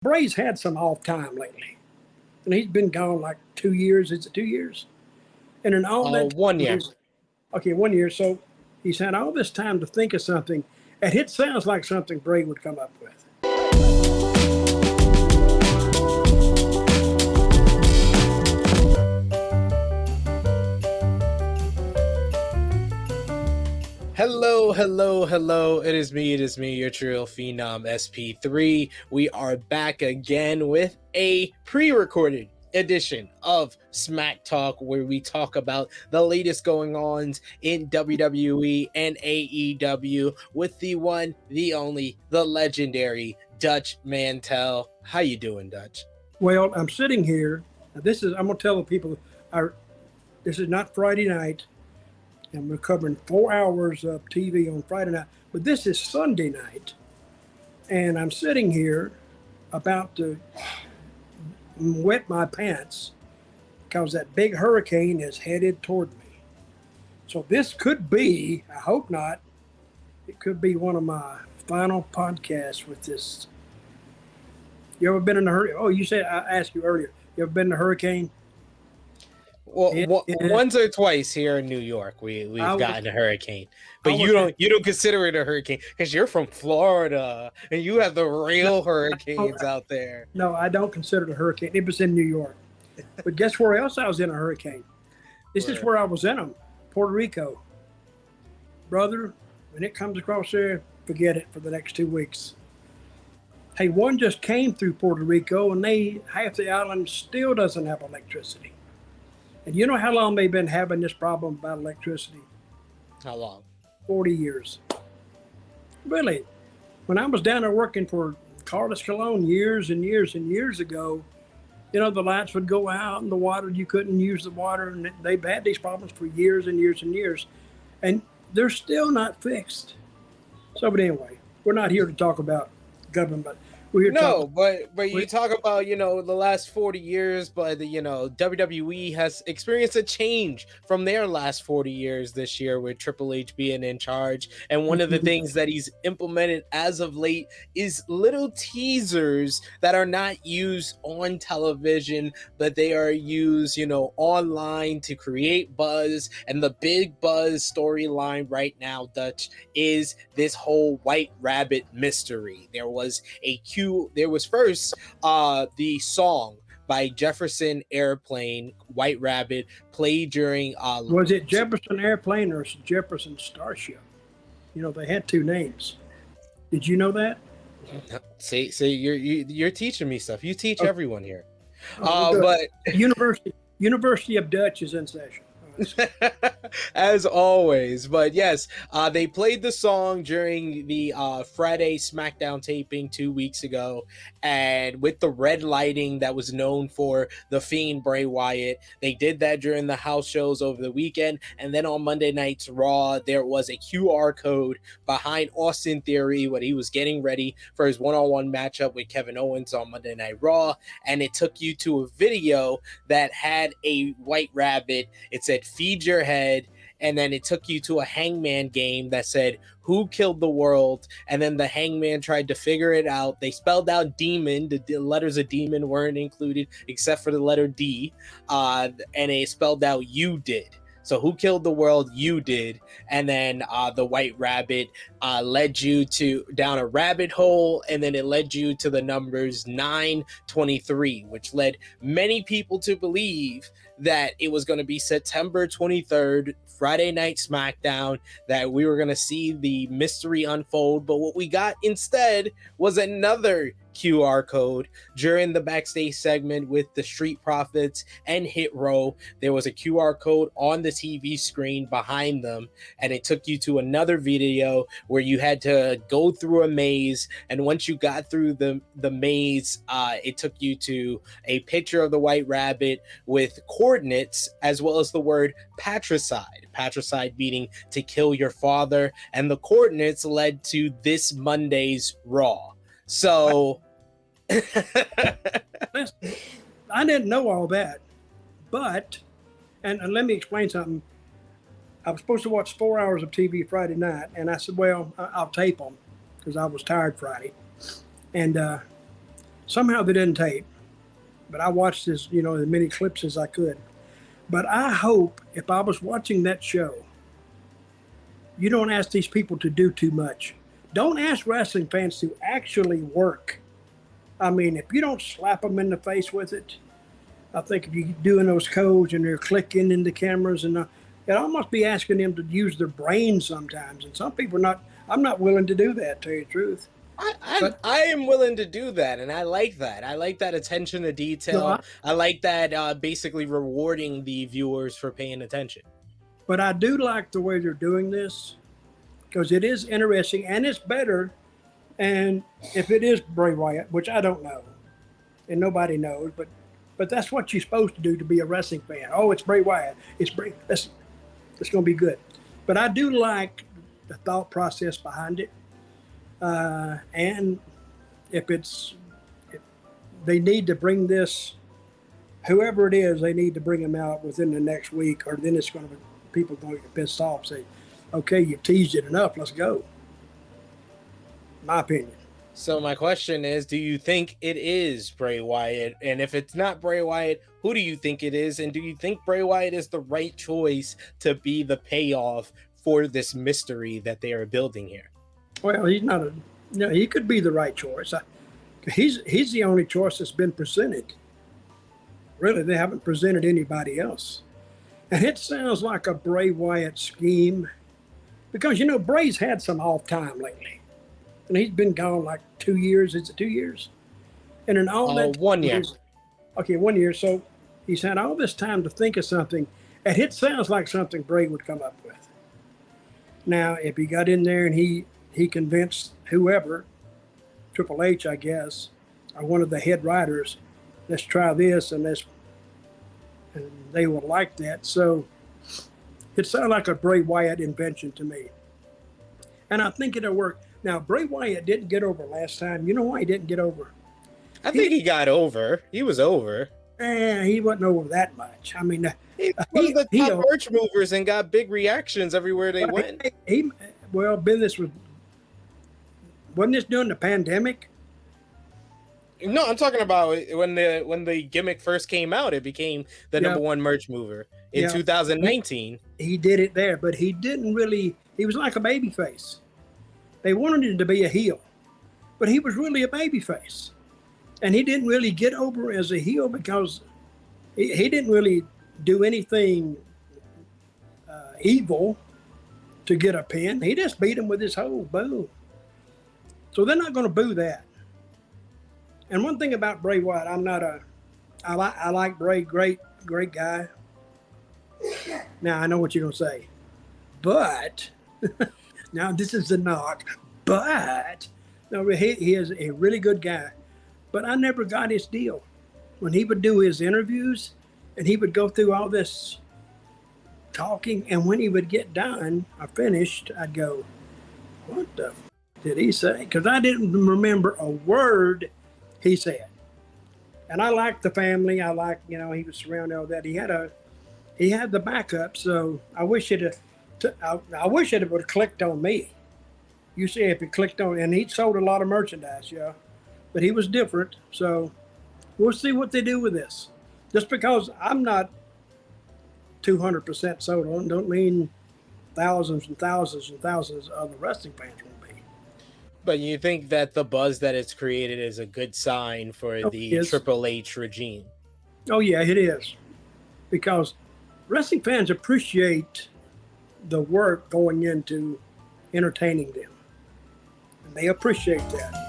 Bray's had some off time lately, and he's been gone like 2 years. Is it 2 years? And in all that 1 year. Okay, 1 year. So he's had all this time to think of something, and it sounds like something Bray would come up with. Hello. It is me, your Trill Phenom SP3. We are back again with a pre-recorded edition of Smack Talk, where we talk about the latest going-ons in WWE and AEW with the one, the only, the legendary Dutch Mantell. How you doing, Dutch? Well, I'm sitting here. I'm going to tell the people, this is not Friday night. And we're covering 4 hours of TV on Friday night. But this is Sunday night. And I'm sitting here about to wet my pants because that big hurricane is headed toward me. So this could be, I hope not, it could be one of my final podcasts with this. You ever been in a hurricane? Oh, you said, I asked you earlier, you ever been in a hurricane? Well, once or twice here in New York, we've gotten a hurricane, but you don't consider it a hurricane because you're from Florida and you have the real hurricanes out there. No, I don't consider it a hurricane. It was in New York, but guess where else I was in a hurricane? This is where I was in them, Puerto Rico. Brother, when it comes across there, forget it for the next 2 weeks. Hey, one just came through Puerto Rico, and half the island still doesn't have electricity. And you know how long they've been having this problem about electricity? How long? 40 years. Really. When I was down there working for Carlos Colon years and years and years ago, the lights would go out and the water, you couldn't use the water. And they've had these problems for years and years and years. And they're still not fixed. So, but anyway, we're not here to talk about government. But you talk about, the last 40 years, but WWE has experienced a change from their last 40 years this year with Triple H being in charge. And one of the things that he's implemented as of late is little teasers that are not used on television, but they are used, online to create buzz. And the big buzz storyline right now, Dutch, is this whole White Rabbit mystery. There was first the song by Jefferson Airplane, White Rabbit, played during was it Jefferson Airplane or Jefferson Starship? They had two names. Did you know that? See, you're teaching me stuff. You teach everyone here. But University of Dutch is in session. As always. But yes, they played the song during the Friday SmackDown taping 2 weeks ago, and with the red lighting that was known for the Fiend Bray Wyatt, they did that during the house shows over the weekend. And then on Monday night's Raw, there was a QR code behind Austin Theory when he was getting ready for his one-on-one matchup with Kevin Owens on Monday Night Raw, and it took you to a video that had a white rabbit. It said "Feed your head," and then it took you to a Hangman game that said "Who killed the world?" And then the Hangman tried to figure it out. They spelled out demon. The letters of demon weren't included except for the letter D, and it spelled out "You did." So who killed the world? You did. And then the White Rabbit led you down a rabbit hole, and then it led you to the numbers 923, which led many people to believe that it was going to be September 23rd, Friday Night SmackDown, that we were going to see the mystery unfold. But what we got instead was another QR code during the backstage segment with the Street Profits and Hit Row. There was a QR code on the TV screen behind them, and it took you to another video where you had to go through a maze. And once you got through the maze, it took you to a picture of the White Rabbit with coordinates, as well as the word patricide meaning to kill your father, and the coordinates led to this Monday's Raw. So listen, I didn't know all that, but and let me explain something. I was supposed to watch 4 hours of TV Friday night, and I said, well, I'll tape them because I was tired Friday. And Somehow they didn't tape, but I watched this, as many clips as I could. But I hope if I was watching that show, you don't ask these people to do too much. Don't ask wrestling fans to actually work. I mean, if you don't slap them in the face with it, I think if you're doing those codes and they're clicking in the cameras, and it almost be asking them to use their brain sometimes. And some people I'm not willing to do that, to tell you the truth. I am willing to do that, and I like that. I like that attention to detail. No, I like that basically rewarding the viewers for paying attention. But I do like the way they're doing this, because it is interesting and it's better. And if it is Bray Wyatt, which I don't know, and nobody knows, but that's what you're supposed to do to be a wrestling fan. Oh, it's Bray Wyatt. It's going to be good. But I do like the thought process behind it. And if they need to bring this, whoever it is, they need to bring them out within the next week, or then people going to get pissed off, say, okay, you teased it enough, let's go. My opinion. So my question is, do you think it is Bray Wyatt? And if it's not Bray Wyatt, who do you think it is? And do you think Bray Wyatt is the right choice to be the payoff for this mystery that they are building here? Well, he's not he could be the right choice. He's the only choice that's been presented. Really, they haven't presented anybody else. And it sounds like a Bray Wyatt scheme, because, Bray's had some off time lately. And he's been gone like 2 years. Is it 2 years? And in all that 1 year. Okay, 1 year. So he's had all this time to think of something, and it sounds like something Bray would come up with. Now, if he got in there and he convinced whoever, Triple H, I guess, or one of the head writers, let's try this, and they will like that. So it sounded like a Bray Wyatt invention to me. And I think it'll work. Now, Bray Wyatt didn't get over last time. You know why he didn't get over? I think he got over. He was over. He wasn't over that much. I mean, he was one of the top merch movers and got big reactions everywhere they went. Wasn't this during the pandemic? No, I'm talking about when the gimmick first came out. It became the number one merch mover in 2019. He did it there, but he didn't really. He was like a baby face. They wanted him to be a heel, but he was really a baby face. And he didn't really get over as a heel because he didn't really do anything evil to get a pin. He just beat him with his whole boom. So they're not going to boo that. And one thing about Bray Wyatt, I like Bray, great guy. Now, I know what you're going to say. But, now this is the knock, but, no, he is a really good guy. But I never got his deal. When he would do his interviews and he would go through all this talking, and when he would get done or finished, I'd go, what the did he say? Because I didn't remember a word he said. And I liked the family. I liked, he was surrounded all that. He had the backup. So I wish it would have clicked on me. You see, if it clicked on, and he sold a lot of merchandise, but he was different. So we'll see what they do with this. Just because I'm not 200% sold on, don't mean thousands and thousands and thousands of the wrestling fans won't be. But you think that the buzz that it's created is a good sign for the Triple H regime? Oh, yeah, it is. Because wrestling fans appreciate the work going into entertaining them. And they appreciate that.